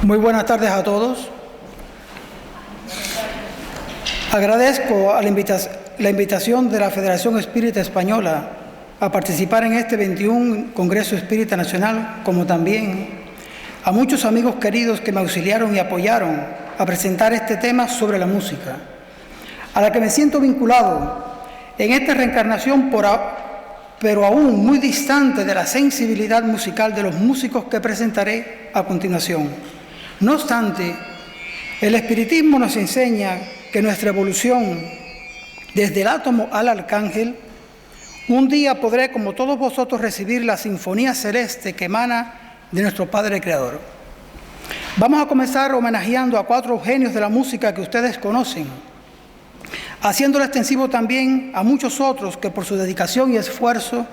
Muy buenas tardes a todos. Agradezco a la invitación de la Federación Espírita Española a participar en este 21 Congreso Espírita Nacional, como también a muchos amigos queridos que me auxiliaron y apoyaron a presentar este tema sobre la música, a la que me siento vinculado en esta reencarnación, pero aún muy distante de la sensibilidad musical de los músicos que presentaré a continuación. No obstante, el espiritismo nos enseña que nuestra evolución, desde el átomo al arcángel, un día podré, como todos vosotros, recibir la sinfonía celeste que emana de nuestro Padre Creador. Vamos a comenzar homenajeando a 4 genios de la música que ustedes conocen, haciéndolo extensivo también a muchos otros que por su dedicación y esfuerzo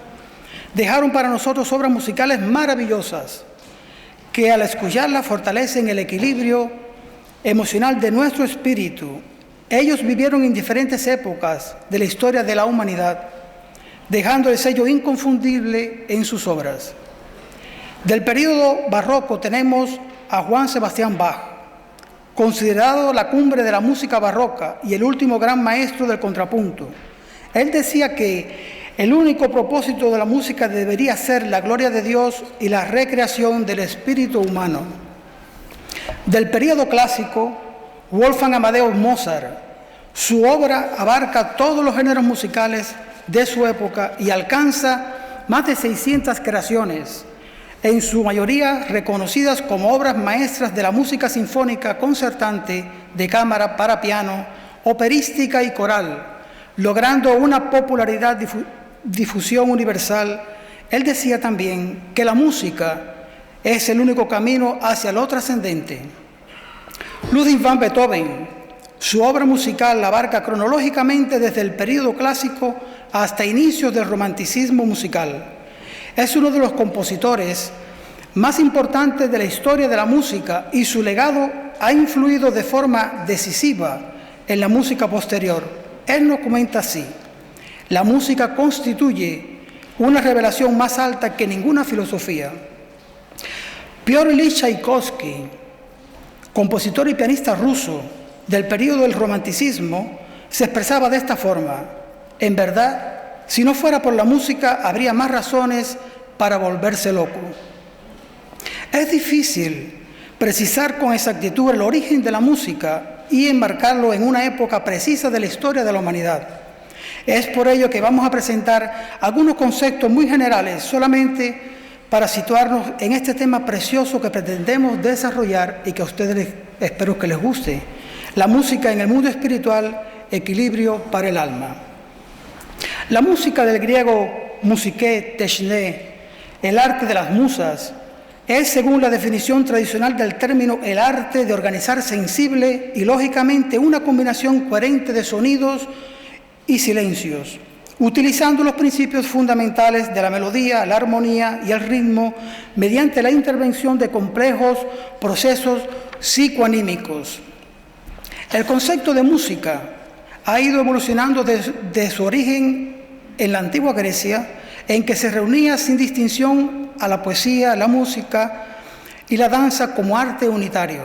dejaron para nosotros obras musicales maravillosas, que al escucharlas fortalecen el equilibrio emocional de nuestro espíritu. Ellos vivieron en diferentes épocas de la historia de la humanidad, dejando el sello inconfundible en sus obras. Del período barroco tenemos a Johann Sebastian Bach, considerado la cumbre de la música barroca y el último gran maestro del contrapunto. Él decía que el único propósito de la música debería ser la gloria de Dios y la recreación del espíritu humano. Del período clásico, Wolfgang Amadeus Mozart. Su obra abarca todos los géneros musicales de su época y alcanza más de 600 creaciones, en su mayoría reconocidas como obras maestras de la música sinfónica concertante, de cámara, para piano, operística y coral, logrando una popularidad difusión universal. Él decía también que la música es el único camino hacia lo trascendente. Ludwig van Beethoven, su obra musical abarca cronológicamente desde el período clásico hasta inicios del romanticismo musical. Es uno de los compositores más importantes de la historia de la música y su legado ha influido de forma decisiva en la música posterior. Él nos comenta así: la música constituye una revelación más alta que ninguna filosofía. Piotr Ilich Tchaikovsky, compositor y pianista ruso del período del romanticismo, se expresaba de esta forma: en verdad, si no fuera por la música, habría más razones para volverse loco. Es difícil precisar con exactitud el origen de la música y enmarcarlo en una época precisa de la historia de la humanidad. Es por ello que vamos a presentar algunos conceptos muy generales, solamente para situarnos en este tema precioso que pretendemos desarrollar y que a ustedes espero que les guste: la música en el mundo espiritual, equilibrio para el alma. La música, del griego musiké, techné, el arte de las musas, es, según la definición tradicional del término, el arte de organizar sensible y lógicamente una combinación coherente de sonidos y silencios, utilizando los principios fundamentales de la melodía, la armonía y el ritmo, mediante la intervención de complejos procesos psicoanímicos. El concepto de música ha ido evolucionando desde su origen en la antigua Grecia, en que se reunía sin distinción a la poesía, la música y la danza como arte unitario.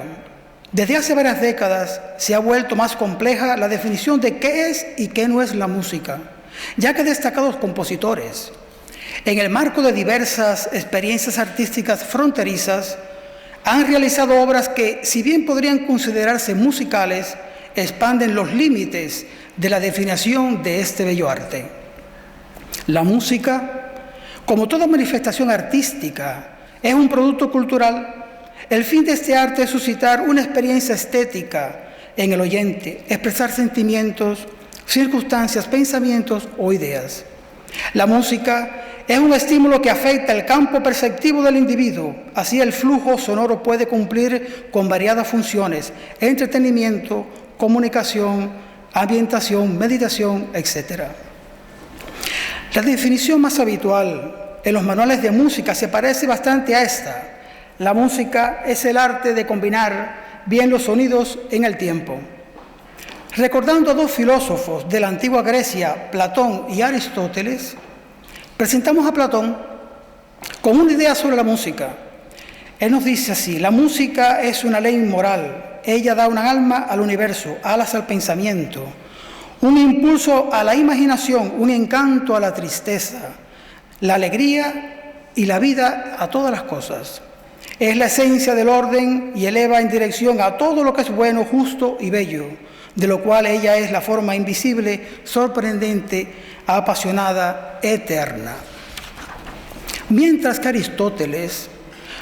Desde hace varias décadas se ha vuelto más compleja la definición de qué es y qué no es la música, ya que destacados compositores, en el marco de diversas experiencias artísticas fronterizas, han realizado obras que, si bien podrían considerarse musicales, expanden los límites de la definición de este bello arte. La música, como toda manifestación artística, es un producto cultural. El fin de este arte es suscitar una experiencia estética en el oyente, expresar sentimientos, circunstancias, pensamientos o ideas. La música es un estímulo que afecta el campo perceptivo del individuo. Así, el flujo sonoro puede cumplir con variadas funciones: entretenimiento, comunicación, ambientación, meditación, etc. La definición más habitual en los manuales de música se parece bastante a esta: la música es el arte de combinar bien los sonidos en el tiempo. Recordando a 2 filósofos de la antigua Grecia, Platón y Aristóteles, presentamos a Platón con una idea sobre la música. Él nos dice así: la música es una ley moral. Ella da un alma al universo, alas al pensamiento, un impulso a la imaginación, un encanto a la tristeza, la alegría y la vida a todas las cosas. Es la esencia del orden y eleva en dirección a todo lo que es bueno, justo y bello, de lo cual ella es la forma invisible, sorprendente, apasionada, eterna. Mientras que Aristóteles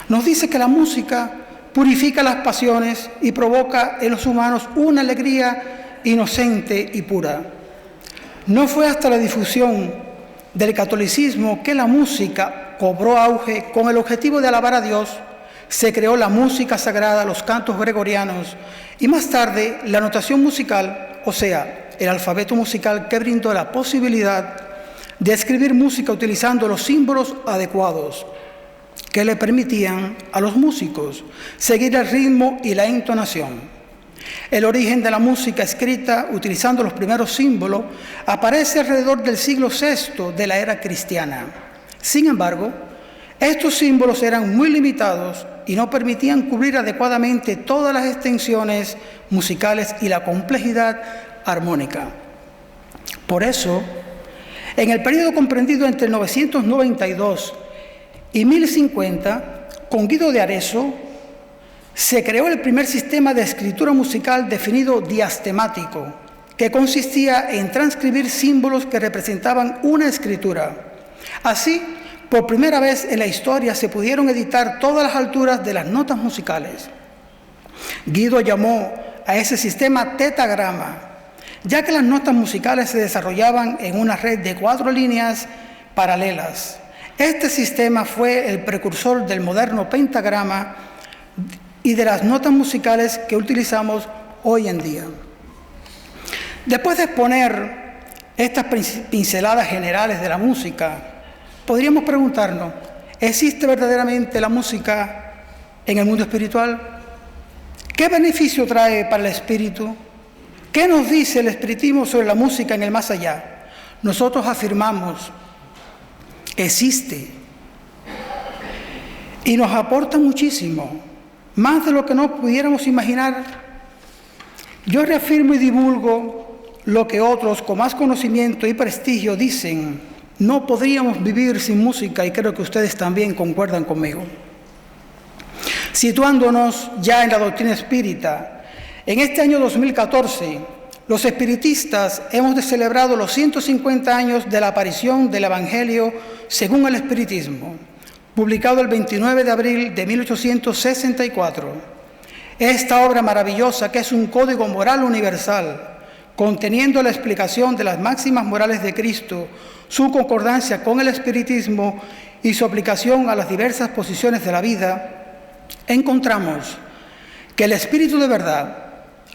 nos dice que la música purifica las pasiones y provoca en los humanos una alegría inocente y pura. No fue hasta la difusión del catolicismo que la música cobró auge con el objetivo de alabar a Dios. Se creó la música sagrada, los cantos gregorianos y más tarde la notación musical, o sea, el alfabeto musical que brindó la posibilidad de escribir música utilizando los símbolos adecuados que le permitían a los músicos seguir el ritmo y la entonación. El origen de la música escrita utilizando los primeros símbolos aparece alrededor del siglo VI de la era cristiana. Sin embargo, estos símbolos eran muy limitados y no permitían cubrir adecuadamente todas las extensiones musicales y la complejidad armónica. Por eso, en el periodo comprendido entre 992 y 1050, con Guido de Arezzo, se creó el primer sistema de escritura musical definido diastemático, que consistía en transcribir símbolos que representaban una escritura. Así, por primera vez en la historia se pudieron editar todas las alturas de las notas musicales. Guido llamó a ese sistema tetagrama, ya que las notas musicales se desarrollaban en una red de 4 líneas paralelas. Este sistema fue el precursor del moderno pentagrama y de las notas musicales que utilizamos hoy en día. Después de exponer estas pinceladas generales de la música, podríamos preguntarnos: ¿existe verdaderamente la música en el mundo espiritual? ¿Qué beneficio trae para el espíritu? ¿Qué nos dice el espiritismo sobre la música en el más allá? Nosotros afirmamos: existe y nos aporta muchísimo, más de lo que no pudiéramos imaginar. Yo reafirmo y divulgo lo que otros con más conocimiento y prestigio dicen: no podríamos vivir sin música, y creo que ustedes también concuerdan conmigo. Situándonos ya en la doctrina espírita, en este año 2014, los espiritistas hemos celebrado los 150 años de la aparición del Evangelio según el espiritismo, publicado el 29 de abril de 1864. Esta obra maravillosa, que es un código moral universal, conteniendo la explicación de las máximas morales de Cristo, su concordancia con el espiritismo y su aplicación a las diversas posiciones de la vida, encontramos que el Espíritu de Verdad,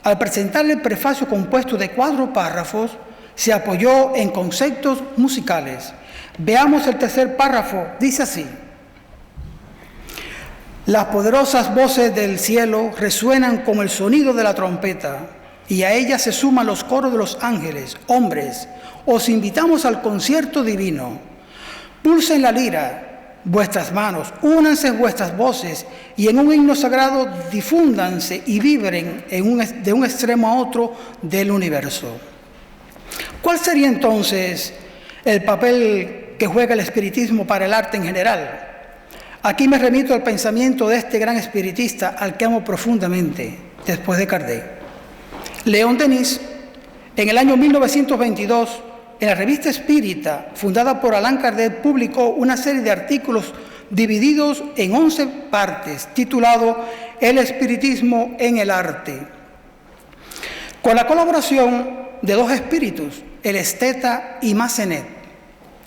al presentarle el prefacio compuesto de 4 párrafos, se apoyó en conceptos musicales. Veamos el tercer párrafo, dice así: las poderosas voces del cielo resuenan como el sonido de la trompeta, y a ellas se suman los coros de los ángeles. Hombres, os invitamos al concierto divino. Pulsen la lira vuestras manos, únanse vuestras voces y en un himno sagrado difúndanse y vibren de un extremo a otro del universo. ¿Cuál sería entonces el papel que juega el espiritismo para el arte en general? Aquí me remito al pensamiento de este gran espiritista al que amo profundamente, después de Kardec. León Denis, en el año 1922, en la revista Espírita, fundada por Allan Kardec, publicó una serie de artículos divididos en 11 partes, titulado El espiritismo en el arte, con la colaboración de 2 espíritus, el esteta y Massenet.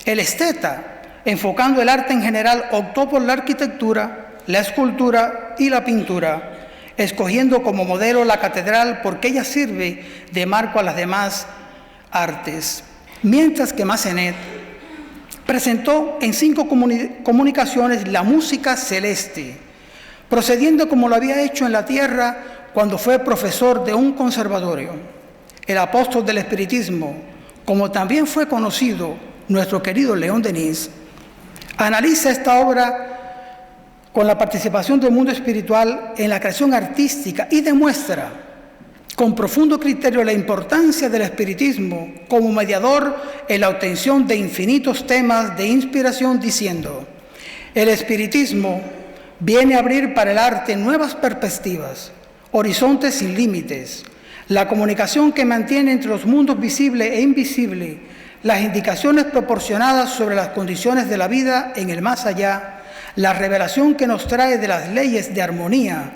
El esteta, enfocando el arte en general, optó por la arquitectura, la escultura y la pintura, escogiendo como modelo la catedral porque ella sirve de marco a las demás artes. Mientras que Massenet presentó en 5 comunicaciones la música celeste, procediendo como lo había hecho en la tierra cuando fue profesor de un conservatorio. El apóstol del espiritismo, como también fue conocido nuestro querido León Denis, analiza esta obra con la participación del mundo espiritual en la creación artística y demuestra con profundo criterio la importancia del espiritismo como mediador en la obtención de infinitos temas de inspiración, diciendo: el espiritismo viene a abrir para el arte nuevas perspectivas, horizontes sin límites, la comunicación que mantiene entre los mundos visible e invisible, las indicaciones proporcionadas sobre las condiciones de la vida en el más allá, la revelación que nos trae de las leyes de armonía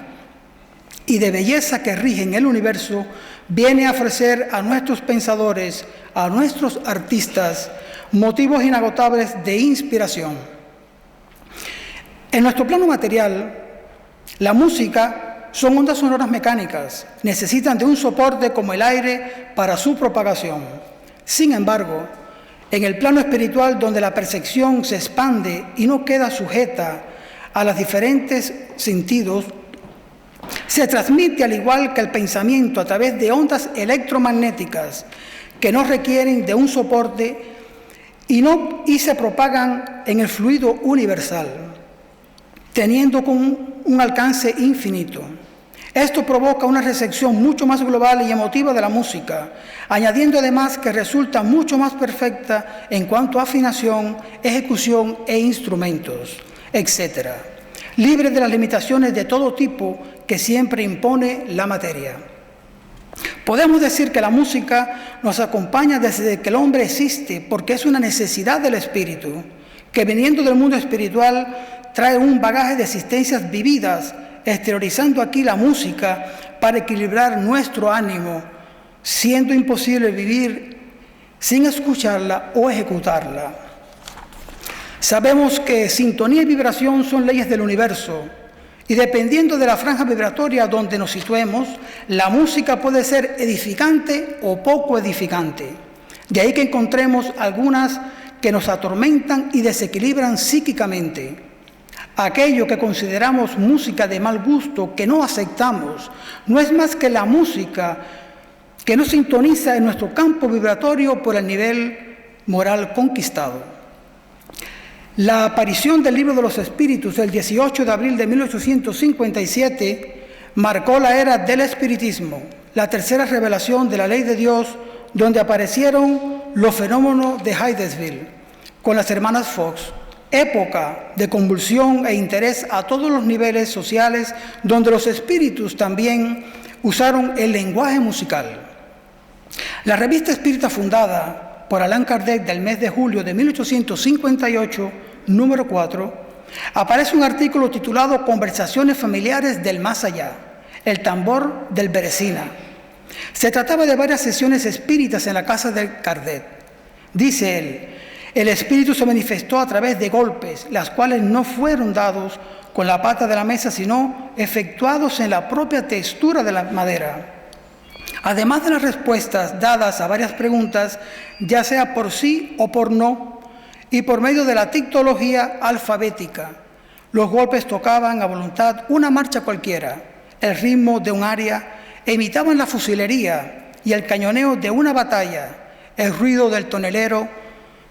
y de belleza que rigen el universo, viene a ofrecer a nuestros pensadores, a nuestros artistas, motivos inagotables de inspiración. En nuestro plano material, la música son ondas sonoras mecánicas, necesitan de un soporte como el aire para su propagación. Sin embargo, en el plano espiritual, donde la percepción se expande y no queda sujeta a los diferentes sentidos, se transmite al igual que el pensamiento a través de ondas electromagnéticas que no requieren de un soporte y se propagan en el fluido universal, teniendo un alcance infinito. Esto provoca una recepción mucho más global y emotiva de la música, añadiendo además que resulta mucho más perfecta en cuanto a afinación, ejecución e instrumentos, etc., libre de las limitaciones de todo tipo que siempre impone la materia. Podemos decir que la música nos acompaña desde que el hombre existe, porque es una necesidad del espíritu, que viniendo del mundo espiritual trae un bagaje de existencias vividas, exteriorizando aquí la música para equilibrar nuestro ánimo, siendo imposible vivir sin escucharla o ejecutarla. Sabemos que sintonía y vibración son leyes del universo, y dependiendo de la franja vibratoria donde nos situemos, la música puede ser edificante o poco edificante. De ahí que encontremos algunas que nos atormentan y desequilibran psíquicamente. Aquello que consideramos música de mal gusto, que no aceptamos, no es más que la música que no sintoniza en nuestro campo vibratorio por el nivel moral conquistado. La aparición del Libro de los Espíritus el 18 de abril de 1857 marcó la era del espiritismo, la tercera revelación de la ley de Dios, donde aparecieron los fenómenos de Hydesville con las hermanas Fox, época de convulsión e interés a todos los niveles sociales, donde los espíritus también usaron el lenguaje musical. La revista espírita fundada por Allan Kardec del mes de julio de 1858, número 4, aparece un artículo titulado Conversaciones familiares del más allá, el tambor del Beresina. Se trataba de varias sesiones espíritas en la casa de Kardec. Dice él: el espíritu se manifestó a través de golpes, las cuales no fueron dados con la pata de la mesa, sino efectuados en la propia textura de la madera. Además de las respuestas dadas a varias preguntas, ya sea por sí o por no, y por medio de la tictología alfabética, los golpes tocaban a voluntad una marcha cualquiera, el ritmo de un aria, imitaban la fusilería y el cañoneo de una batalla, el ruido del tonelero,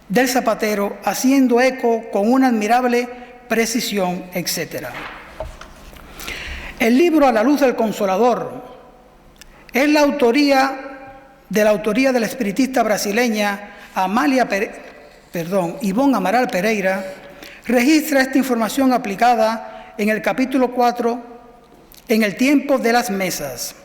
del zapatero, haciendo eco con una admirable precisión, etc. El libro A la luz del Consolador es la autoría de la espiritista brasileña Ivonne Amaral Pereira. Registra esta información aplicada en el capítulo 4, en el tiempo de las mesas.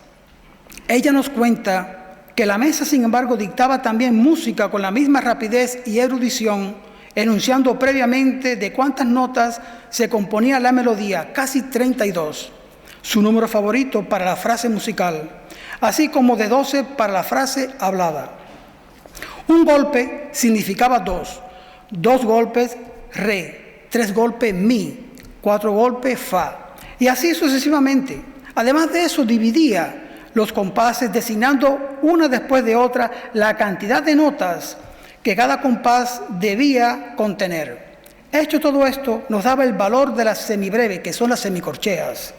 Ella nos cuenta que la mesa, sin embargo, dictaba también música con la misma rapidez y erudición, enunciando previamente de cuántas notas se componía la melodía, casi 32, su número favorito para la frase musical, así como de 12 para la frase hablada. Un golpe significaba dos golpes re, 3 golpes mi, 4 golpes fa, y así sucesivamente. Además de eso, dividía los compases designando una después de otra la cantidad de notas que cada compás debía contener. Hecho todo esto, nos daba el valor de las semibreve, que son las semicorcheas,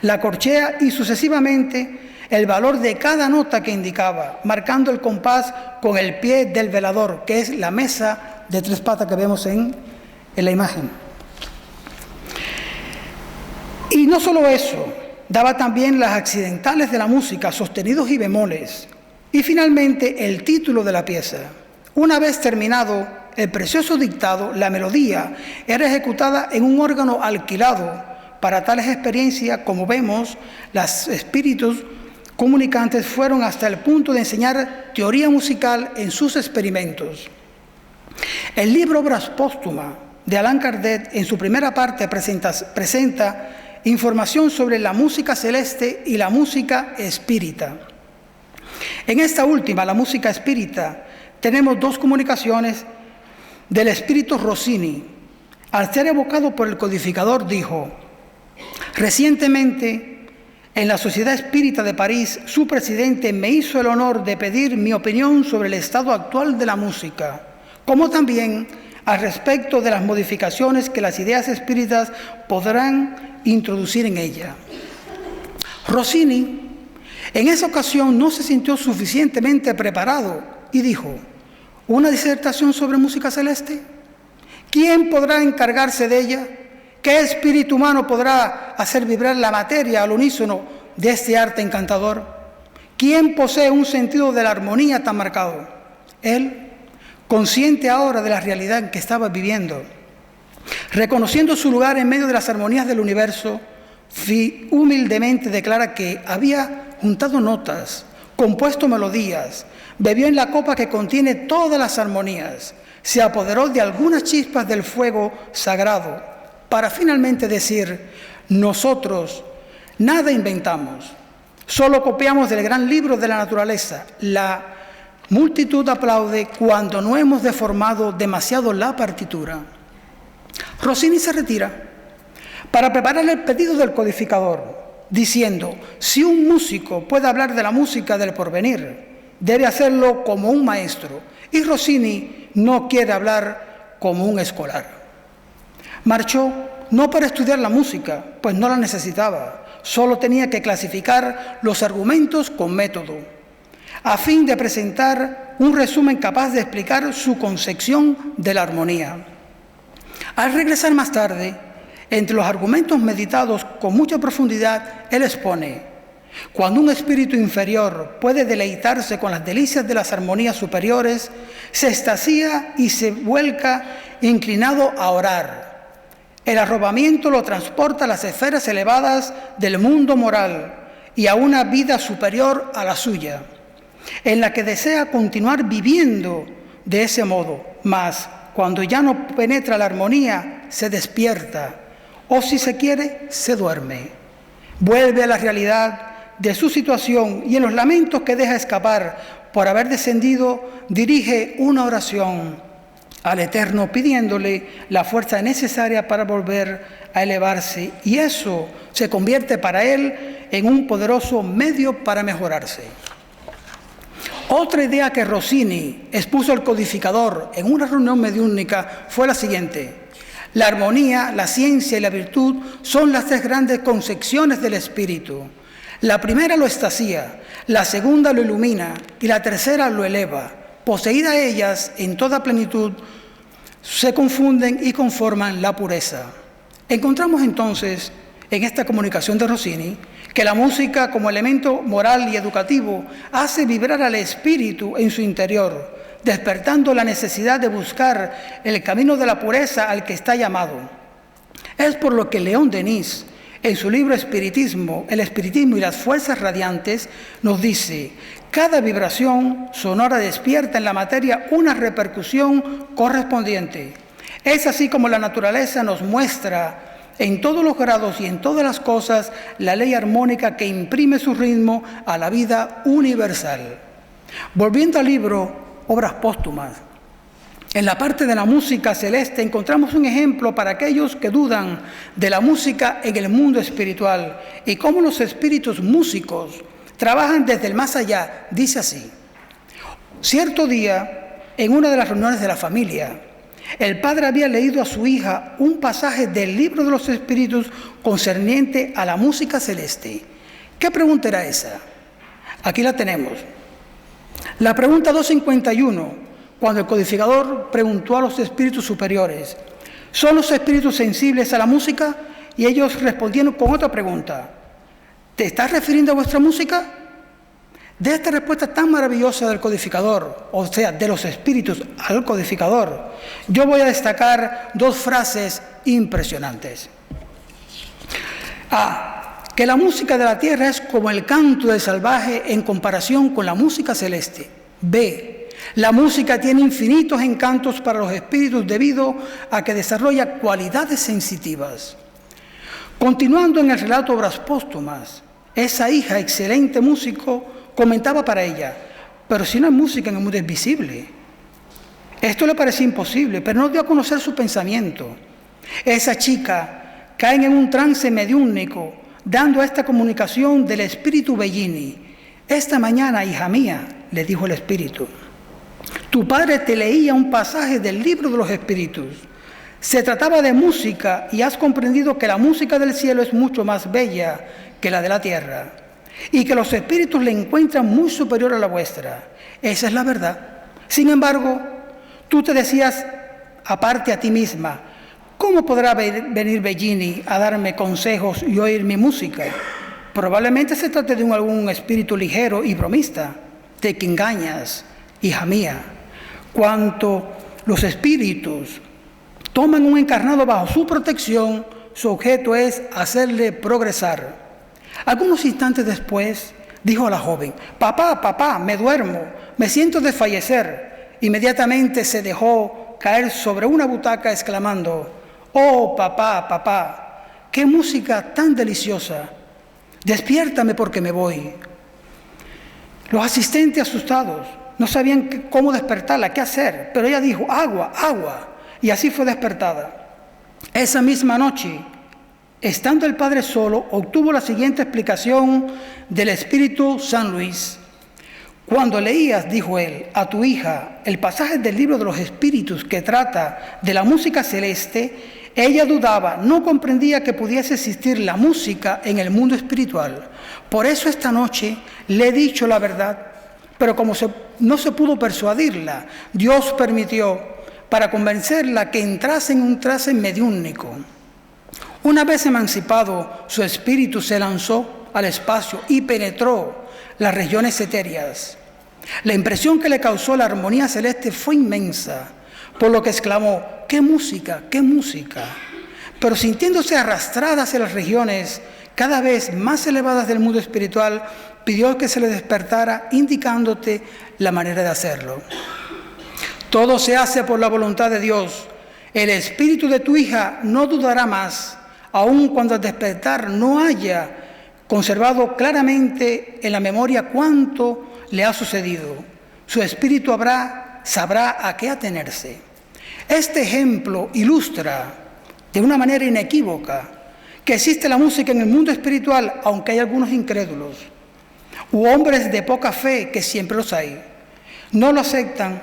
la corchea y sucesivamente el valor de cada nota que indicaba, marcando el compás con el pie del velador, que es la mesa de 3 patas que vemos en la imagen. no solo eso, daba también las accidentales de la música, sostenidos y bemoles, y finalmente el título de la pieza. Una vez terminado el precioso dictado, la melodía era ejecutada en un órgano alquilado. Para tales experiencias, como vemos, los espíritus comunicantes fueron hasta el punto de enseñar teoría musical en sus experimentos. El libro Obras Póstumas de Allan Kardec, en su primera parte, presenta información sobre la música celeste y la música espírita. En esta última, la música espírita, tenemos dos comunicaciones del espíritu Rossini. Al ser evocado por el codificador, dijo: recientemente, en la Sociedad Espírita de París, su presidente me hizo el honor de pedir mi opinión sobre el estado actual de la música, como también al respecto de las modificaciones que las ideas espíritas podrán introducir en ella. Rossini, en esa ocasión, no se sintió suficientemente preparado y dijo: ¿una disertación sobre música celeste? ¿Quién podrá encargarse de ella? ¿Qué espíritu humano podrá hacer vibrar la materia al unísono de este arte encantador? ¿Quién posee un sentido de la armonía tan marcado? Él, consciente ahora de la realidad en que estaba viviendo, reconociendo su lugar en medio de las armonías del universo, humildemente declara que había juntado notas, compuesto melodías, bebió en la copa que contiene todas las armonías, se apoderó de algunas chispas del fuego sagrado, para finalmente decir: nosotros nada inventamos, solo copiamos del gran libro de la naturaleza. La multitud aplaude cuando no hemos deformado demasiado la partitura. Rossini se retira para preparar el pedido del codificador, diciendo: si un músico puede hablar de la música del porvenir, debe hacerlo como un maestro, y Rossini no quiere hablar como un escolar. Marchó no para estudiar la música, pues no la necesitaba, solo tenía que clasificar los argumentos con método, a fin de presentar un resumen capaz de explicar su concepción de la armonía. Al regresar más tarde, entre los argumentos meditados con mucha profundidad, él expone: cuando un espíritu inferior puede deleitarse con las delicias de las armonías superiores, se extasía y se vuelca inclinado a orar. El arrobamiento lo transporta a las esferas elevadas del mundo moral y a una vida superior a la suya, en la que desea continuar viviendo de ese modo, mas cuando ya no penetra la armonía, se despierta, o si se quiere, se duerme. Vuelve a la realidad de su situación y en los lamentos que deja escapar por haber descendido, dirige una oración al Eterno pidiéndole la fuerza necesaria para volver a elevarse, y eso se convierte para él en un poderoso medio para mejorarse. Otra idea que Rossini expuso al codificador en una reunión mediúnica fue la siguiente: la armonía, la ciencia y la virtud son las tres grandes concepciones del espíritu. La primera lo extasía, la segunda lo ilumina y la tercera lo eleva. Poseídas ellas en toda plenitud, se confunden y conforman la pureza. Encontramos entonces en esta comunicación de Rossini que la música, como elemento moral y educativo, hace vibrar al espíritu en su interior, despertando la necesidad de buscar el camino de la pureza al que está llamado. Es por lo que León Denis, en su libro Espiritismo, el espiritismo y las fuerzas radiantes, nos dice: cada vibración sonora despierta en la materia una repercusión correspondiente. Es así como la naturaleza nos muestra en todos los grados y en todas las cosas la ley armónica que imprime su ritmo a la vida universal. Volviendo al libro Obras Póstumas, en la parte de la música celeste encontramos un ejemplo para aquellos que dudan de la música en el mundo espiritual y cómo los espíritus músicos trabajan desde el más allá. Dice así: cierto día, en una de las reuniones de la familia, el padre había leído a su hija un pasaje del libro de los espíritus concerniente a la música celeste. ¿Qué pregunta era esa? Aquí la tenemos. La pregunta 251, cuando el codificador preguntó a los espíritus superiores: ¿son los espíritus sensibles a la música? y ellos respondieron con otra pregunta: ¿te estás refiriendo a vuestra música? De esta respuesta tan maravillosa del codificador, o sea, de los espíritus al codificador, yo voy a destacar dos frases impresionantes. A, que la música de la tierra es como el canto del salvaje en comparación con la música celeste. B, la música tiene infinitos encantos para los espíritus debido a que desarrolla cualidades sensitivas. Continuando en el relato Obras Póstumas, esa hija, excelente músico, comentaba para ella: pero si no hay música en el mundo invisible. Esto le parecía imposible, pero no dio a conocer su pensamiento. Esa chica cae en un trance mediúnico, dando esta comunicación del espíritu Bellini. Esta mañana, hija mía, le dijo el espíritu, tu padre te leía un pasaje del libro de los espíritus. Se trataba de música y has comprendido que la música del cielo es mucho más bella que la de la tierra y que los espíritus le encuentran muy superior a la vuestra. Esa es la verdad. Sin embargo, tú te decías aparte a ti misma: ¿cómo podrá venir Bellini a darme consejos y oír mi música? Probablemente se trate de algún espíritu ligero y bromista. Te que engañas, hija mía. Cuanto los espíritus toman un encarnado bajo su protección, su objeto es hacerle progresar. Algunos instantes después, dijo la joven: papá, papá, me duermo, me siento desfallecer. Inmediatamente se dejó caer sobre una butaca exclamando: oh, papá, papá, qué música tan deliciosa. Despiértame porque me voy. Los asistentes, asustados, no sabían cómo despertarla, qué hacer, pero ella dijo: agua, agua, y así fue despertada. Esa misma noche, estando el padre solo, obtuvo la siguiente explicación del espíritu San Luis. Cuando leías, dijo él, a tu hija el pasaje del libro de los espíritus que trata de la música celeste, ella dudaba, no comprendía que pudiese existir la música en el mundo espiritual. Por eso esta noche le he dicho la verdad, pero como no se pudo persuadirla, Dios permitió para convencerla que entrase en un trance mediúnico. Una vez emancipado, su espíritu se lanzó al espacio y penetró las regiones etéreas. La impresión que le causó la armonía celeste fue inmensa, por lo que exclamó: ¡qué música, qué música! Pero sintiéndose arrastrada hacia las regiones cada vez más elevadas del mundo espiritual, pidió que se le despertara, indicándote la manera de hacerlo. Todo se hace por la voluntad de Dios. El espíritu de tu hija no dudará más, aun cuando al despertar no haya conservado claramente en la memoria cuánto le ha sucedido. Su espíritu sabrá a qué atenerse. Este ejemplo ilustra de una manera inequívoca que existe la música en el mundo espiritual, aunque hay algunos incrédulos u hombres de poca fe, que siempre los hay. No lo aceptan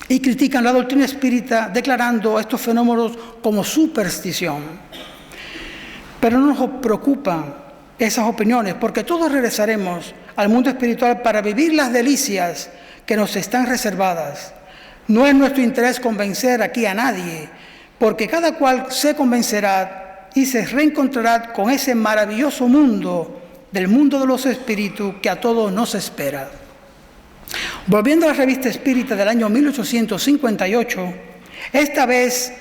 y critican la doctrina espírita, declarando estos fenómenos como superstición. Pero no nos preocupan esas opiniones, porque todos regresaremos al mundo espiritual para vivir las delicias que nos están reservadas. No es nuestro interés convencer aquí a nadie, porque cada cual se convencerá y se reencontrará con ese maravilloso mundo, del mundo de los espíritus, que a todos nos espera. Volviendo a la revista Espírita del año 1858, esta vez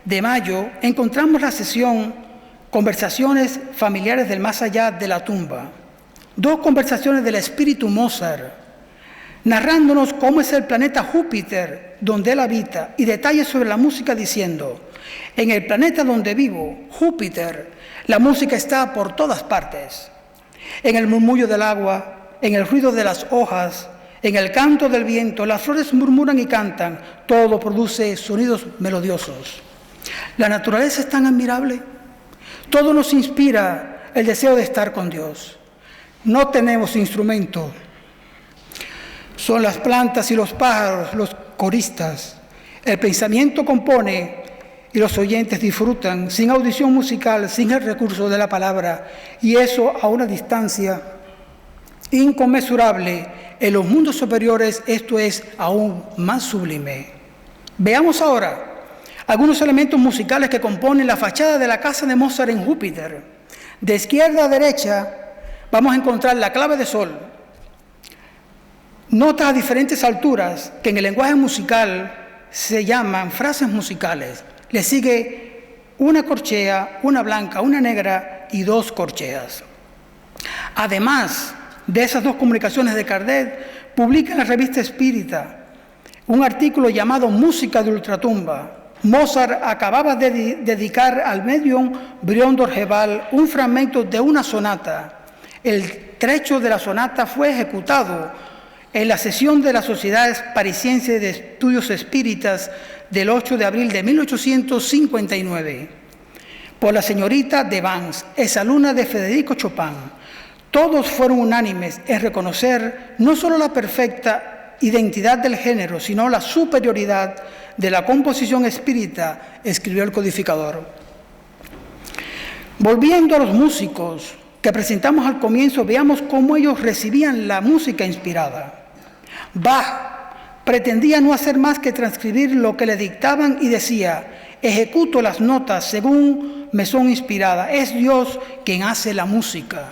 de mayo, encontramos la sesión Conversaciones familiares del más allá de la tumba. Dos conversaciones del espíritu Mozart, narrándonos cómo es el planeta Júpiter donde él habita, y detalles sobre la música, diciendo: en el planeta donde vivo, Júpiter, la música está por todas partes. En el murmullo del agua, en el ruido de las hojas, en el canto del viento, las flores murmuran y cantan, todo produce sonidos melodiosos. La naturaleza es tan admirable. Todo nos inspira el deseo de estar con Dios. No tenemos instrumento. Son las plantas y los pájaros los coristas. El pensamiento compone y los oyentes disfrutan, sin audición musical, sin el recurso de la palabra, y eso a una distancia inconmensurable. En los mundos superiores esto es aún más sublime. Veamos ahora Algunos elementos musicales que componen la fachada de la casa de Mozart en Júpiter. De izquierda a derecha vamos a encontrar la clave de sol, notas a diferentes alturas que en el lenguaje musical se llaman frases musicales. Le sigue una corchea, una blanca, una negra y 2 corcheas. Además de esas 2 comunicaciones de Kardec, publica en la revista Espírita un artículo llamado Música de Ultratumba. Mozart acababa de dedicar al medium Brion d'Orgeval un fragmento de una sonata. El trecho de la sonata fue ejecutado en la sesión de la Sociedad Parisiense de Estudios Espíritas del 8 de abril de 1859 por la señorita de Vance, exalumna de Federico Chopin. Todos fueron unánimes en reconocer no solo la perfecta identidad del género, sino la superioridad de la composición espírita, escribió el codificador. Volviendo a los músicos que presentamos al comienzo, veamos cómo ellos recibían la música inspirada. Bach pretendía no hacer más que transcribir lo que le dictaban y decía: ejecuto las notas según me son inspiradas, es Dios quien hace la música.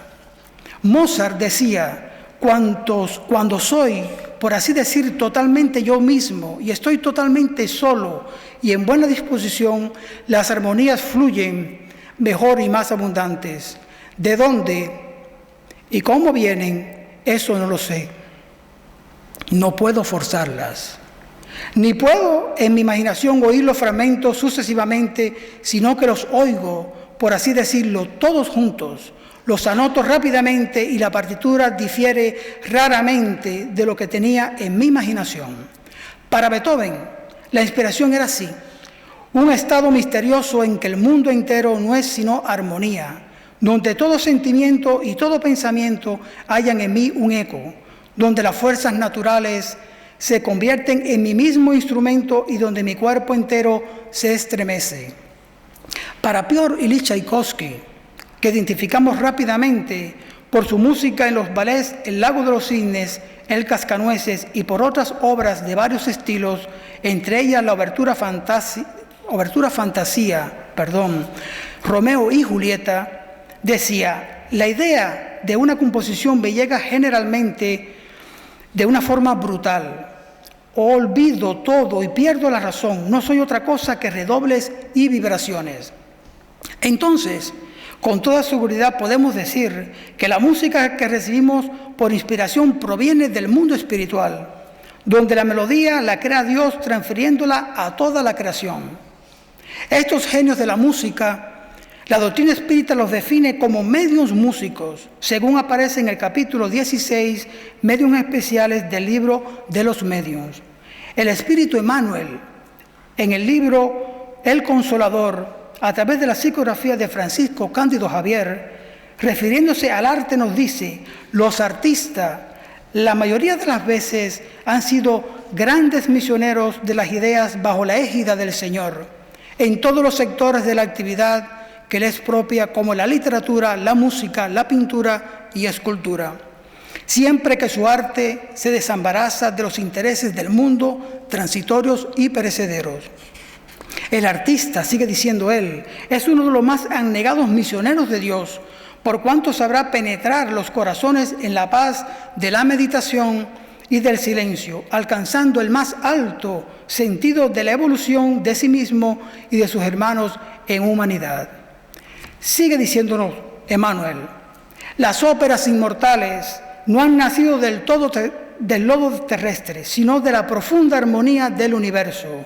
Mozart decía: cuando soy, por así decir, totalmente yo mismo y estoy totalmente solo y en buena disposición, las armonías fluyen mejor y más abundantes. ¿De dónde y cómo vienen? Eso no lo sé. No puedo forzarlas. Ni puedo en mi imaginación oír los fragmentos sucesivamente, sino que los oigo, por así decirlo, todos juntos. Los anoto rápidamente y la partitura difiere raramente de lo que tenía en mi imaginación. Para Beethoven, la inspiración era así: un estado misterioso en que el mundo entero no es sino armonía, donde todo sentimiento y todo pensamiento hallan en mí un eco, donde las fuerzas naturales se convierten en mi mismo instrumento y donde mi cuerpo entero se estremece. Para Piotr Ilich Tchaikovsky, que identificamos rápidamente por su música en los ballets El Lago de los Cisnes, El Cascanueces y por otras obras de varios estilos, entre ellas la Obertura Fantasía, Romeo y Julieta, decía: la idea de una composición me llega generalmente de una forma brutal. Olvido todo y pierdo la razón. No soy otra cosa que redobles y vibraciones. Entonces, con toda seguridad podemos decir que la música que recibimos por inspiración proviene del mundo espiritual, donde la melodía la crea Dios transfiriéndola a toda la creación. Estos genios de la música, la doctrina espírita los define como medios músicos, según aparece en el capítulo 16, medios especiales del libro de los medios. El espíritu Emmanuel, en el libro El Consolador, a través de la psicografía de Francisco Cándido Javier, refiriéndose al arte, nos dice: los artistas, la mayoría de las veces, han sido grandes misioneros de las ideas bajo la égida del Señor, en todos los sectores de la actividad que le es propia, como la literatura, la música, la pintura y escultura. Siempre que su arte se desembaraza de los intereses del mundo, transitorios y perecederos. El artista, sigue diciendo él, es uno de los más abnegados misioneros de Dios, por cuanto sabrá penetrar los corazones en la paz de la meditación y del silencio, alcanzando el más alto sentido de la evolución de sí mismo y de sus hermanos en humanidad. Sigue diciéndonos Emmanuel: las óperas inmortales no han nacido del lodo terrestre, sino de la profunda armonía del universo,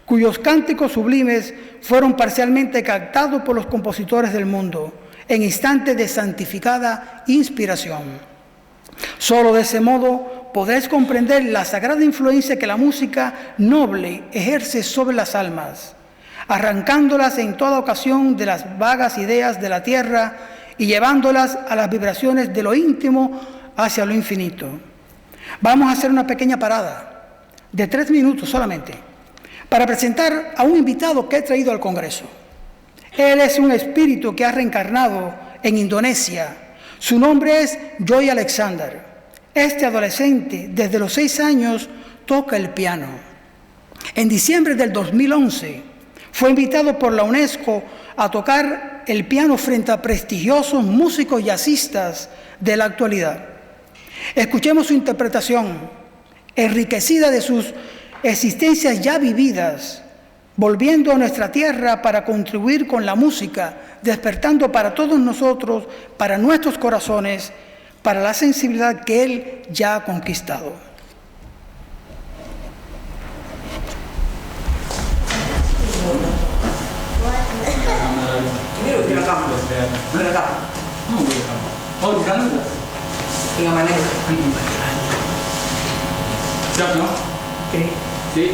cuyos cánticos sublimes fueron parcialmente captados por los compositores del mundo, en instantes de santificada inspiración. Solo de ese modo podréis comprender la sagrada influencia que la música noble ejerce sobre las almas, arrancándolas en toda ocasión de las vagas ideas de la tierra y llevándolas a las vibraciones de lo íntimo hacia lo infinito. Vamos a hacer una pequeña parada de 3 minutos solamente para presentar a un invitado que he traído al Congreso. Él es un espíritu que ha reencarnado en Indonesia. Su nombre es Joy Alexander. Este adolescente, desde los 6 años, toca el piano. En diciembre del 2011, Fue invitado por la UNESCO a tocar el piano frente a prestigiosos músicos jazzistas de la actualidad. Escuchemos su interpretación, enriquecida de sus existencias ya vividas, volviendo a nuestra tierra para contribuir con la música, despertando para todos nosotros, para nuestros corazones, para la sensibilidad que Él ya ha conquistado. Siap, no? Sí.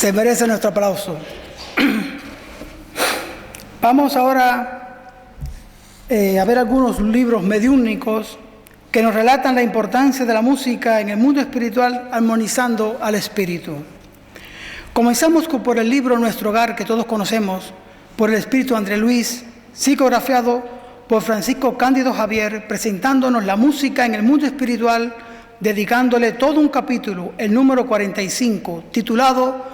Se merece nuestro aplauso. Vamos ahora a ver algunos libros mediúnicos que nos relatan la importancia de la música en el mundo espiritual, armonizando al espíritu. Comenzamos por el libro Nuestro Hogar, que todos conocemos, por el espíritu André Luis, psicografiado por Francisco Cándido Javier, presentándonos la música en el mundo espiritual, dedicándole todo un capítulo, el número 45, titulado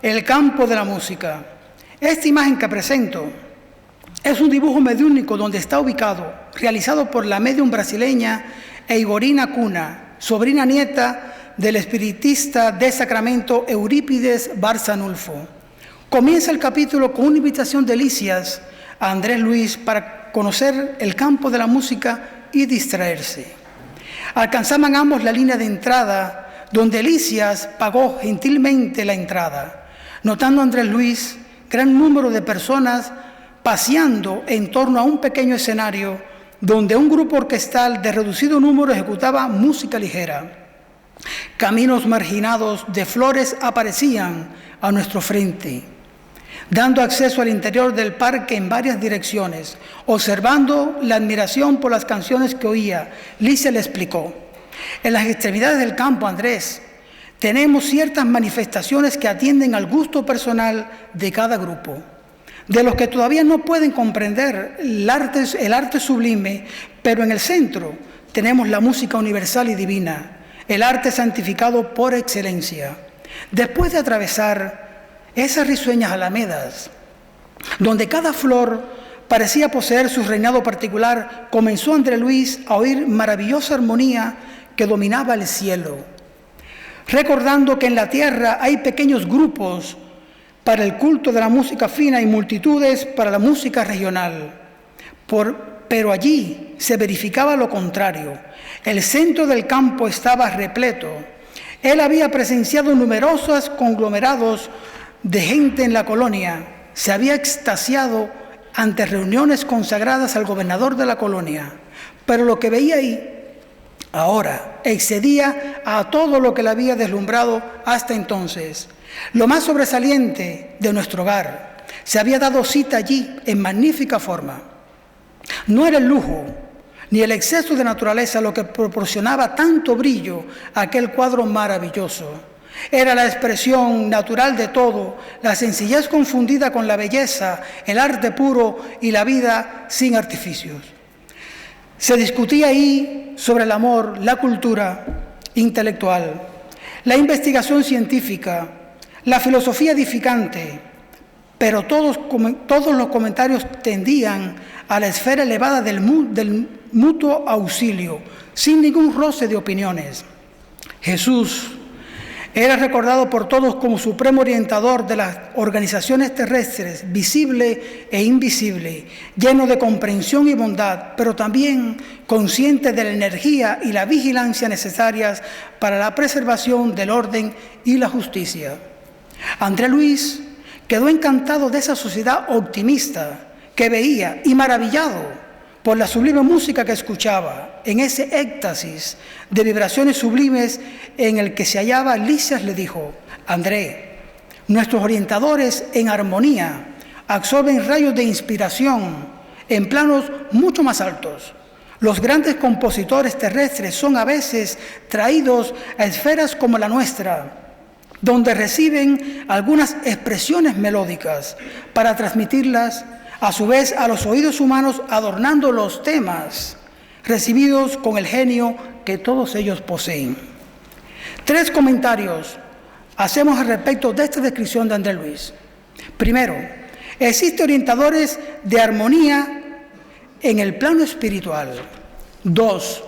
El campo de la música. Esta imagen que presento es un dibujo mediúnico donde está ubicado, realizado por la médium brasileña Eigorina Cuna, sobrina nieta del espiritista de Sacramento Eurípides Barzanulfo. Comienza el capítulo con una invitación de Lisias a Andrés Luis para conocer el campo de la música y distraerse. Alcanzaban ambos la línea de entrada, donde Lisias pagó gentilmente la entrada, notando Andrés Luis gran número de personas paseando en torno a un pequeño escenario donde un grupo orquestal de reducido número ejecutaba música ligera. Caminos marginados de flores aparecían a nuestro frente. dando acceso al interior del parque en varias direcciones. Observando la admiración por las canciones que oía, Licia le explicó: en las extremidades del campo, Andrés, tenemos ciertas manifestaciones que atienden al gusto personal de cada grupo, de los que todavía no pueden comprender el arte sublime, pero en el centro tenemos la música universal y divina, el arte santificado por excelencia. Después de atravesar esas risueñas alamedas, donde cada flor parecía poseer su reinado particular, comenzó André Luis a oír maravillosa armonía que dominaba el cielo, recordando que en la tierra hay pequeños grupos para el culto de la música fina y multitudes para la música regional. Pero allí se verificaba lo contrario. El centro del campo estaba repleto. Él había presenciado numerosos conglomerados de gente en la colonia. Se había extasiado ante reuniones consagradas al gobernador de la colonia. Pero lo que veía ahí ahora excedía a todo lo que le había deslumbrado hasta entonces. Lo más sobresaliente de nuestro hogar se había dado cita allí en magnífica forma. No era el lujo ni el exceso de naturaleza lo que proporcionaba tanto brillo a aquel cuadro maravilloso. Era la expresión natural de todo, la sencillez confundida con la belleza, el arte puro y la vida sin artificios. Se discutía ahí sobre el amor, la cultura intelectual, la investigación científica, la filosofía edificante, pero todos los comentarios tendían a la esfera elevada del mutuo auxilio, sin ningún roce de opiniones. Jesús era recordado por todos como supremo orientador de las organizaciones terrestres, visible e invisible, lleno de comprensión y bondad, pero también consciente de la energía y la vigilancia necesarias para la preservación del orden y la justicia. André Luis quedó encantado de esa sociedad optimista que veía y maravillado por la sublime música que escuchaba. En ese éxtasis de vibraciones sublimes en el que se hallaba, Lisias le dijo: André, nuestros orientadores en armonía absorben rayos de inspiración en planos mucho más altos. Los grandes compositores terrestres son a veces traídos a esferas como la nuestra, donde reciben algunas expresiones melódicas para transmitirlas a su vez a los oídos humanos, adornando los temas recibidos con el genio que todos ellos poseen. 3 comentarios hacemos al respecto de esta descripción de André Luis. Primero, existen orientadores de armonía en el plano espiritual. 2,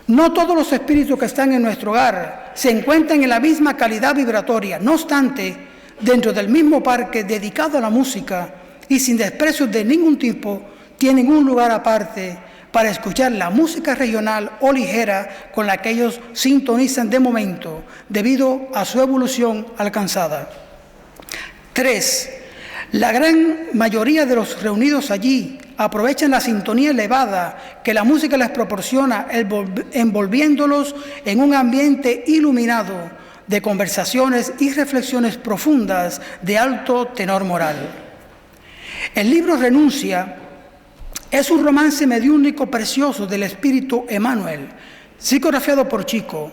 no todos los espíritus que están en nuestro hogar se encuentran en la misma calidad vibratoria. No obstante, dentro del mismo parque dedicado a la música y sin desprecios de ningún tipo, tienen un lugar aparte para escuchar la música regional o ligera con la que ellos sintonizan de momento, debido a su evolución alcanzada. 3. La gran mayoría de los reunidos allí aprovechan la sintonía elevada que la música les proporciona, envolviéndolos en un ambiente iluminado de conversaciones y reflexiones profundas de alto tenor moral. El libro Renuncia es un romance mediúnico precioso del espíritu Emmanuel, psicografiado por Chico.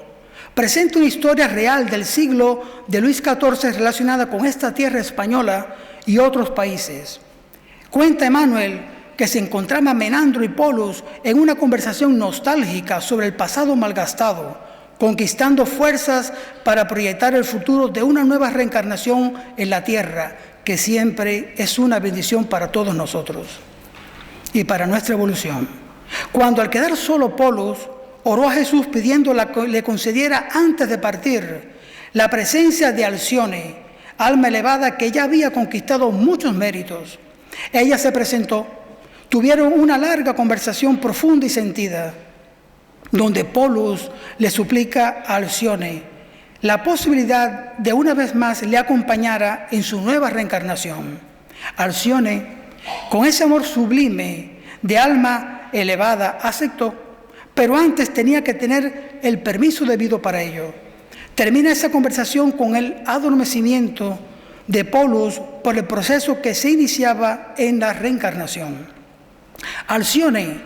Presenta una historia real del siglo de Luis XIV relacionada con esta tierra española y otros países. Cuenta Emmanuel que se encontraban Menandro y Polus en una conversación nostálgica sobre el pasado malgastado, conquistando fuerzas para proyectar el futuro de una nueva reencarnación en la tierra, que siempre es una bendición para todos nosotros y para nuestra evolución. Cuando al quedar solo Polus oró a Jesús pidiendo que le concediera antes de partir la presencia de Alcione, alma elevada que ya había conquistado muchos méritos. Ella se presentó, tuvieron una larga conversación profunda y sentida, donde Polus le suplica a Alcione la posibilidad de una vez más le acompañara en su nueva reencarnación. Alcione, con ese amor sublime de alma elevada, aceptó, pero antes tenía que tener el permiso debido para ello. Termina esa conversación con el adormecimiento de Polus por el proceso que se iniciaba en la reencarnación. Alcione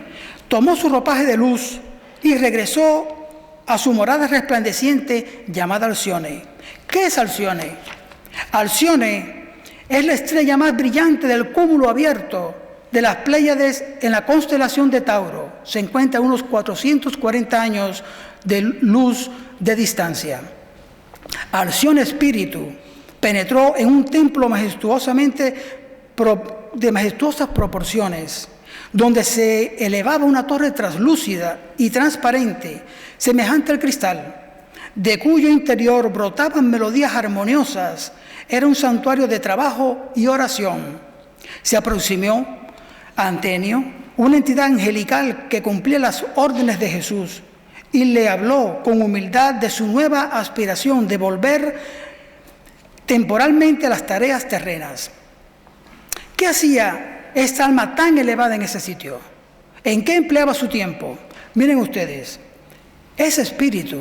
tomó su ropaje de luz y regresó a su morada resplandeciente llamada Alcione. ¿Qué es Alcione? Alcione es la estrella más brillante del cúmulo abierto de las Pléyades en la constelación de Tauro. Se encuentra a unos 440 años de luz de distancia. Alcione espíritu penetró en un templo de majestuosas proporciones, donde se elevaba una torre translúcida y transparente, semejante al cristal, de cuyo interior brotaban melodías armoniosas. Era un santuario de trabajo y oración. Se aproximó a Antenio, una entidad angelical que cumplía las órdenes de Jesús, y le habló con humildad de su nueva aspiración de volver temporalmente a las tareas terrenas. ¿Qué hacía esta alma tan elevada en ese sitio? ¿En qué empleaba su tiempo? Miren ustedes, ese espíritu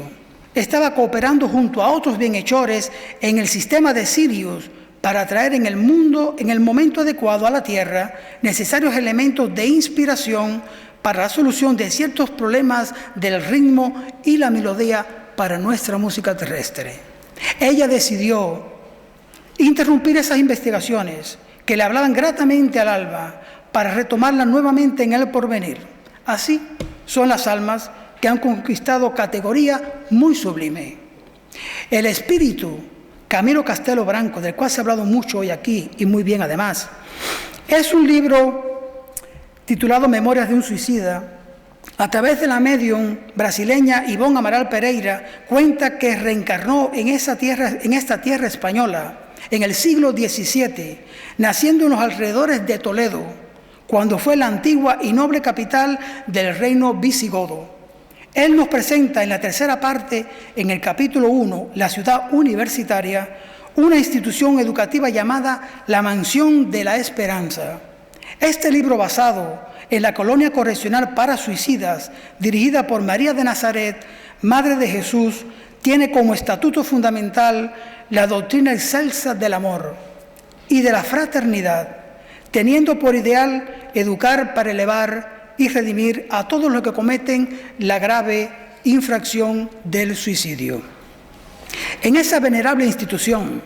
estaba cooperando junto a otros bienhechores en el sistema de Sirius para traer en el mundo, en el momento adecuado a la Tierra, necesarios elementos de inspiración para la solución de ciertos problemas del ritmo y la melodía para nuestra música terrestre. Ella decidió interrumpir esas investigaciones que le hablaban gratamente al alma para retomarlas nuevamente en el porvenir. Así son las almas que han conquistado categoría muy sublime. El espíritu Camilo Castelo Branco, del cual se ha hablado mucho hoy aquí y muy bien además, es un libro titulado Memorias de un suicida. A través de la médium brasileña Ivonne Amaral Pereira, cuenta que reencarnó en esta tierra española en el siglo XVII, naciendo en los alrededores de Toledo, cuando fue la antigua y noble capital del reino visigodo. Él nos presenta en la tercera parte, en el capítulo 1, la ciudad universitaria, una institución educativa llamada la Mansión de la Esperanza. Este libro, basado en la colonia correccional para suicidas, dirigida por María de Nazaret, Madre de Jesús, tiene como estatuto fundamental la doctrina excelsa del amor y de la fraternidad, teniendo por ideal educar para elevar y redimir a todos los que cometen la grave infracción del suicidio. En esa venerable institución,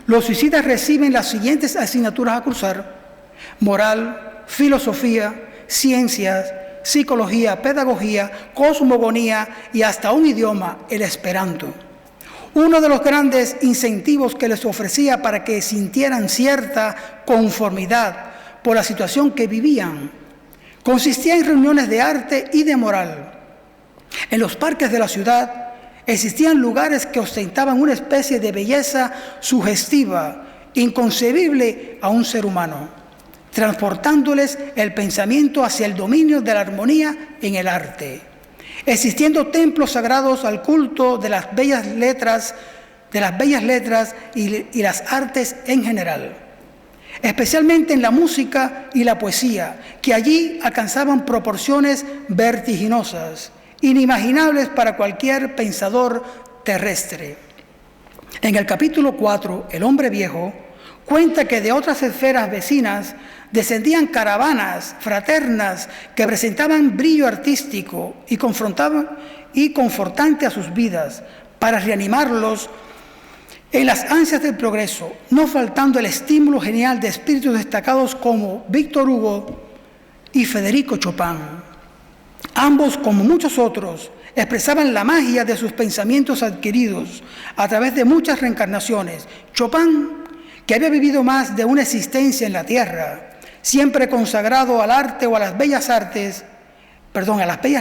los suicidas reciben las siguientes asignaturas a cursar: moral, filosofía, ciencias, psicología, pedagogía, cosmogonía y hasta un idioma, el esperanto. Uno de los grandes incentivos que les ofrecía para que sintieran cierta conformidad por la situación que vivían consistía en reuniones de arte y de moral. En los parques de la ciudad existían lugares que ostentaban una especie de belleza sugestiva, inconcebible a un ser humano, transportándoles el pensamiento hacia el dominio de la armonía en el arte, existiendo templos sagrados al culto de las bellas letras y las artes en general, especialmente en la música y la poesía, que allí alcanzaban proporciones vertiginosas, inimaginables para cualquier pensador terrestre. En el capítulo 4, El hombre viejo cuenta que de otras esferas vecinas descendían caravanas fraternas que presentaban brillo artístico y confortante a sus vidas para reanimarlos en las ansias del progreso, no faltando el estímulo genial de espíritus destacados como Víctor Hugo y Federico Chopin. Ambos, como muchos otros, expresaban la magia de sus pensamientos adquiridos a través de muchas reencarnaciones. Chopin, que había vivido más de una existencia en la tierra, siempre consagrado al arte o a las bellas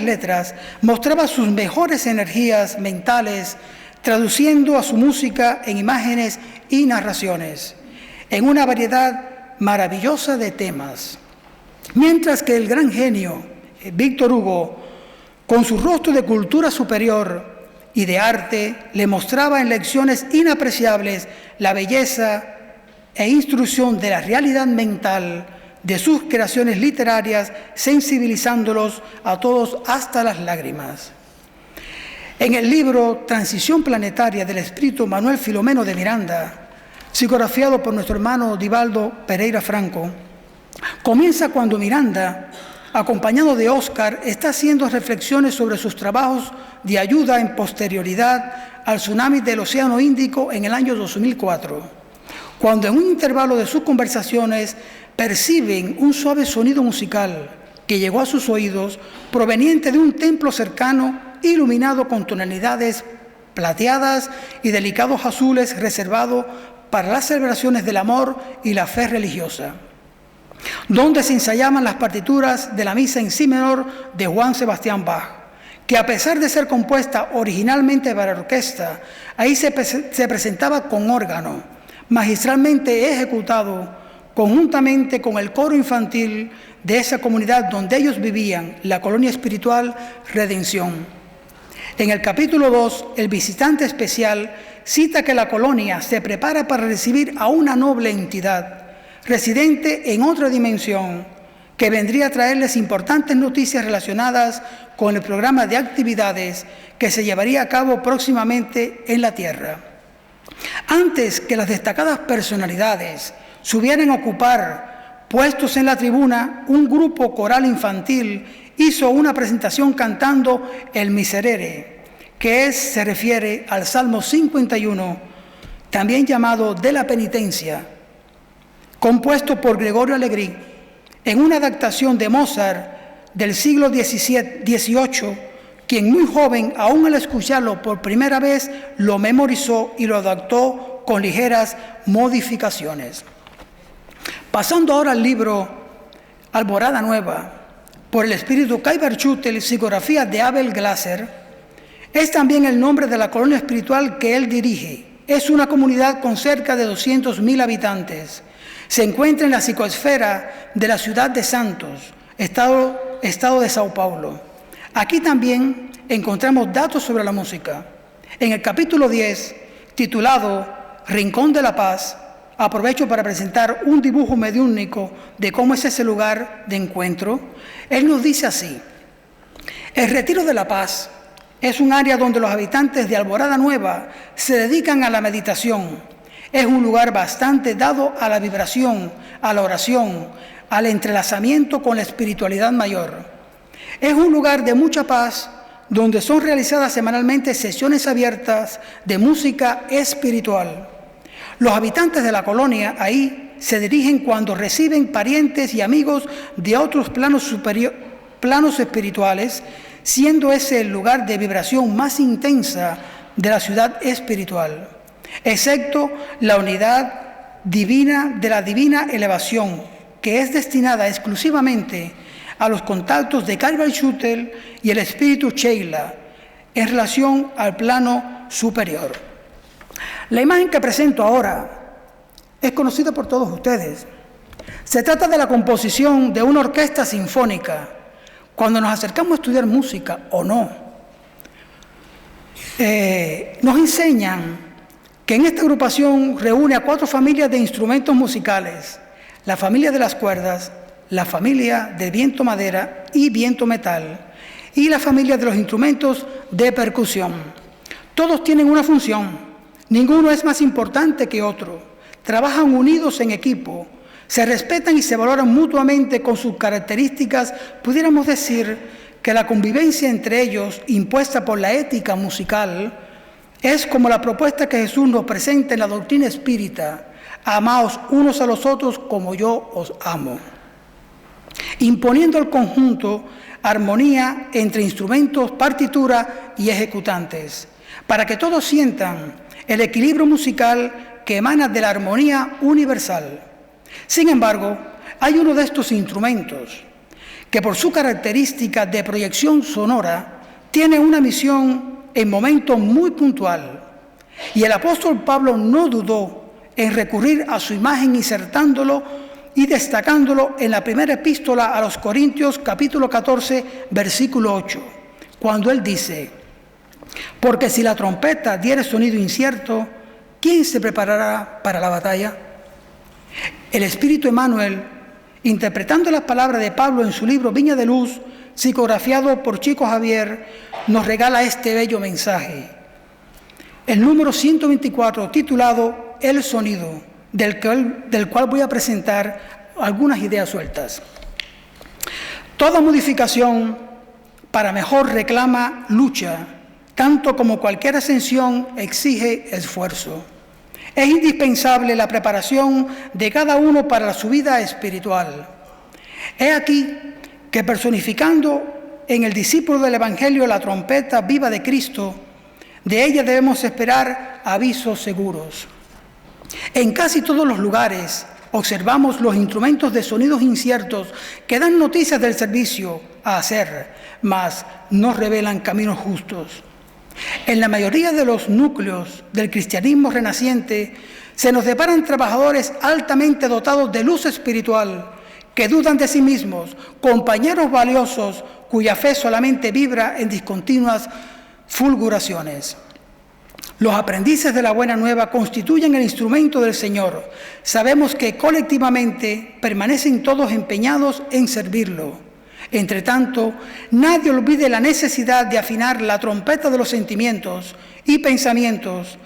letras, mostraba sus mejores energías mentales, traduciendo a su música en imágenes y narraciones, en una variedad maravillosa de temas. Mientras que el gran genio, Víctor Hugo, con su rostro de cultura superior y de arte, le mostraba en lecciones inapreciables la belleza e instrucción de la realidad mental de sus creaciones literarias, sensibilizándolos a todos hasta las lágrimas. En el libro Transición Planetaria del espíritu Manuel Filomeno de Miranda, psicografiado por nuestro hermano Divaldo Pereira Franco, comienza cuando Miranda, acompañado de Oscar, está haciendo reflexiones sobre sus trabajos de ayuda en posterioridad al tsunami del Océano Índico en el año 2004, cuando en un intervalo de sus conversaciones perciben un suave sonido musical que llegó a sus oídos proveniente de un templo cercano iluminado con tonalidades plateadas y delicados azules reservado para las celebraciones del amor y la fe religiosa, donde se ensayaban las partituras de la misa en si menor de Juan Sebastián Bach, que a pesar de ser compuesta originalmente para orquesta, ahí se presentaba con órgano, magistralmente ejecutado conjuntamente con el coro infantil de esa comunidad donde ellos vivían, la colonia espiritual Redención. En el capítulo 2, el visitante especial cita que la colonia se prepara para recibir a una noble entidad, residente en otra dimensión, que vendría a traerles importantes noticias relacionadas con el programa de actividades que se llevaría a cabo próximamente en la Tierra. Antes que las destacadas personalidades subieran a ocupar puestos en la tribuna, un grupo coral infantil hizo una presentación cantando el Miserere, que se refiere al Salmo 51, también llamado de la penitencia, compuesto por Gregorio Alegrí, en una adaptación de Mozart del siglo XVIII, quien muy joven, aún al escucharlo por primera vez, lo memorizó y lo adaptó con ligeras modificaciones. Pasando ahora al libro Alborada Nueva, por el espíritu Kai Bartschüttel, psicografía de Abel Glasser, es también el nombre de la colonia espiritual que él dirige. Es una comunidad con cerca de 200.000 habitantes. Se encuentra en la psicoesfera de la ciudad de Santos, estado de Sao Paulo. Aquí también encontramos datos sobre la música. En el capítulo 10, titulado Rincón de la Paz, aprovecho para presentar un dibujo mediúnico de cómo es ese lugar de encuentro. Él nos dice así: el Retiro de la Paz es un área donde los habitantes de Alborada Nueva se dedican a la meditación. Es un lugar bastante dado a la vibración, a la oración, al entrelazamiento con la espiritualidad mayor. Es un lugar de mucha paz donde son realizadas semanalmente sesiones abiertas de música espiritual. Los habitantes de la colonia ahí se dirigen cuando reciben parientes y amigos de otros planos espirituales, siendo ese el lugar de vibración más intensa de la ciudad espiritual, excepto la unidad divina de la divina elevación, que es destinada exclusivamente a los contactos de Kai Bartschüttel y el espíritu Sheila en relación al plano superior. La imagen que presento ahora es conocida por todos ustedes. Se trata de la composición de una orquesta sinfónica. Cuando nos acercamos a estudiar música o no, nos enseñan que en esta agrupación reúne a 4 familias de instrumentos musicales: la familia de las cuerdas, la familia del viento madera y viento metal, y la familia de los instrumentos de percusión. Todos tienen una función. Ninguno es más importante que otro. Trabajan unidos en equipo, se respetan y se valoran mutuamente con sus características. Pudiéramos decir que la convivencia entre ellos, impuesta por la ética musical, es como la propuesta que Jesús nos presenta en la doctrina espírita: amaos unos a los otros como yo os amo, imponiendo al conjunto armonía entre instrumentos, partitura y ejecutantes, para que todos sientan el equilibrio musical que emana de la armonía universal. Sin embargo, hay uno de estos instrumentos que, por su característica de proyección sonora, tiene una misión en momento muy puntual, y el apóstol Pablo no dudó en recurrir a su imagen, insertándolo y destacándolo en la primera epístola a los Corintios, capítulo 14, versículo 8, cuando él dice: porque si la trompeta diere sonido incierto, ¿quién se preparará para la batalla? El Espíritu Emmanuel, interpretando las palabras de Pablo en su libro Viña de Luz, psicografiado por Chico Javier, nos regala este bello mensaje. El número 124, titulado el sonido, del cual voy a presentar algunas ideas sueltas. Toda modificación para mejor reclama lucha, tanto como cualquier ascensión exige esfuerzo. Es indispensable la preparación de cada uno para su vida espiritual. He aquí que, personificando en el discípulo del Evangelio la trompeta viva de Cristo, de ella debemos esperar avisos seguros. En casi todos los lugares observamos los instrumentos de sonidos inciertos que dan noticias del servicio a hacer, mas no revelan caminos justos. En la mayoría de los núcleos del cristianismo renaciente se nos deparan trabajadores altamente dotados de luz espiritual que dudan de sí mismos, compañeros valiosos cuya fe solamente vibra en discontinuas fulguraciones. Los aprendices de la Buena Nueva constituyen el instrumento del Señor. Sabemos que colectivamente permanecen todos empeñados en servirlo. Entre tanto, nadie olvide la necesidad de afinar la trompeta de los sentimientos y pensamientos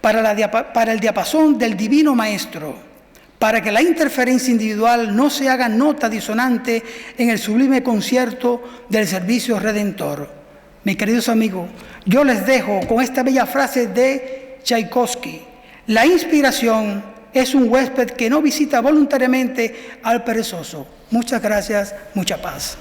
para el diapasón del Divino Maestro, para que la interferencia individual no se haga nota disonante en el sublime concierto del servicio redentor. Mis queridos amigos, yo les dejo con esta bella frase de Tchaikovsky: la inspiración es un huésped que no visita voluntariamente al perezoso. Muchas gracias, mucha paz.